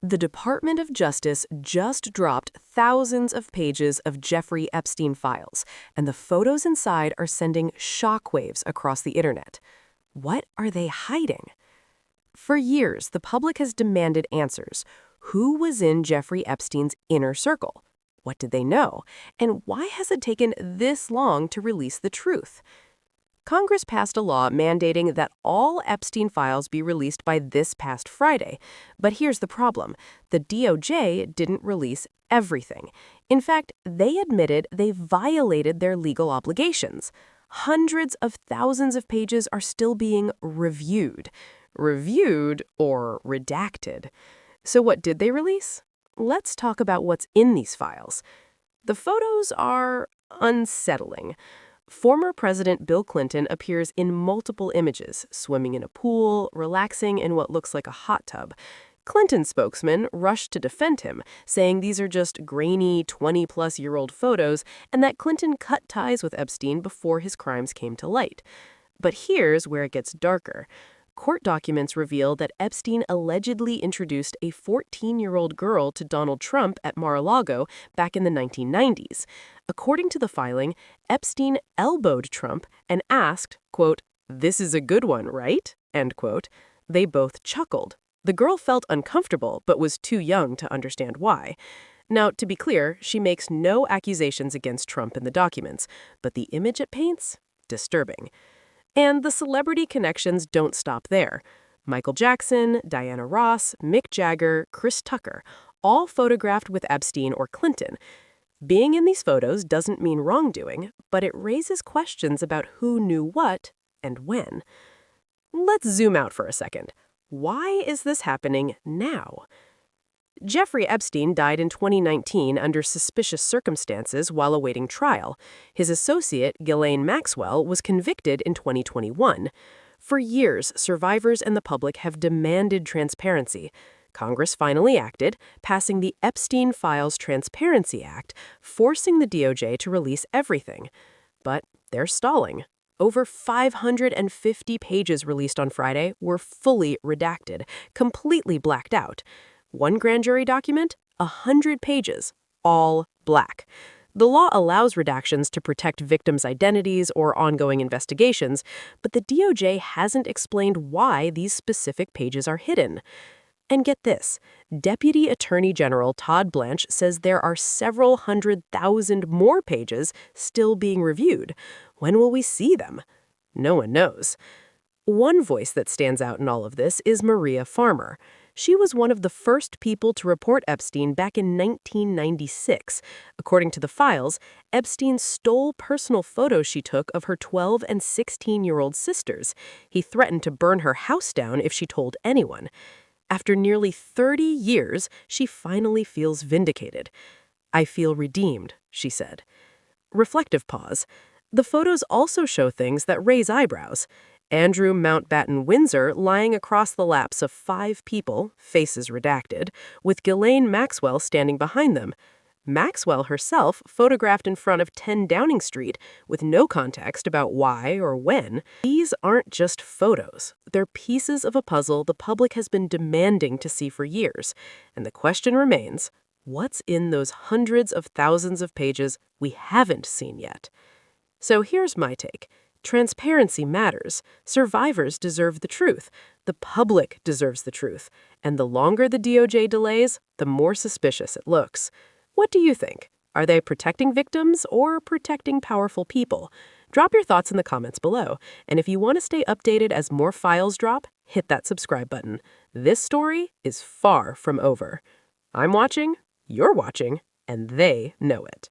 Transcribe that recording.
The Department of Justice just dropped thousands of pages of Jeffrey Epstein files, and the photos inside are sending shockwaves across the internet. What are they hiding? For years, the public has demanded answers. Who was in Jeffrey Epstein's inner circle? What did they know? And why has it taken this long to release the truth? Congress passed a law mandating that all Epstein files be released by this past Friday. But here's the problem. The DOJ didn't release everything. In fact, they admitted they violated their legal obligations. Hundreds of thousands of pages are still being reviewed. Reviewed or redacted. So what did they release? Let's talk about what's in these files. The photos are unsettling. Former President Bill Clinton appears in multiple images, swimming in a pool, relaxing in what looks like a hot tub. Clinton's spokesman rushed to defend him, saying these are just grainy 20-plus-year-old photos and that Clinton cut ties with Epstein before his crimes came to light. But here's where it gets darker. Court documents reveal that Epstein allegedly introduced a 14-year-old girl to Donald Trump at Mar-a-Lago back in the 1990s. According to the filing, Epstein elbowed Trump and asked, quote, "This is a good one, right?" End quote. They both chuckled. The girl felt uncomfortable but was too young to understand why. Now, to be clear, she makes no accusations against Trump in the documents, but the image it paints? Disturbing. And the celebrity connections don't stop there. Michael Jackson, Diana Ross, Mick Jagger, Chris Tucker, all photographed with Epstein or Clinton. Being in these photos doesn't mean wrongdoing, but it raises questions about who knew what and when. Let's zoom out for a second. Why is this happening now? Jeffrey Epstein died in 2019 under suspicious circumstances while awaiting trial. His associate, Ghislaine Maxwell, was convicted in 2021. For years, survivors and the public have demanded transparency. Congress finally acted, passing the Epstein Files Transparency Act, forcing the DOJ to release everything. But they're stalling. Over 550 pages released on Friday were fully redacted, completely blacked out. One grand jury document, 100 pages, all black. The law allows redactions to protect victims' identities or ongoing investigations, but the DOJ hasn't explained why these specific pages are hidden. And get this, Deputy Attorney General Todd Blanche says there are several 100,000 more pages still being reviewed. When will we see them? No one knows. One voice that stands out in all of this is Maria Farmer. She was one of the first people to report Epstein back in 1996. According to the files, Epstein stole personal photos she took of her 12 and 16-year-old sisters. He threatened to burn her house down if she told anyone. After nearly 30 years, she finally feels vindicated. "I feel redeemed," she said. Reflective pause. The photos also show things that raise eyebrows. Andrew Mountbatten Windsor lying across the laps of 5 people, faces redacted, with Ghislaine Maxwell standing behind them. Maxwell herself photographed in front of 10 Downing Street with no context about why or when. These aren't just photos. They're pieces of a puzzle the public has been demanding to see for years. And the question remains, what's in those hundreds of thousands of pages we haven't seen yet? So here's my take. Transparency matters. Survivors deserve the truth. The public deserves the truth. And the longer the DOJ delays, the more suspicious it looks. What do you think? Are they protecting victims or protecting powerful people? Drop your thoughts in the comments below. And if you want to stay updated as more files drop, hit that subscribe button. This story is far from over. I'm watching, you're watching, and they know it.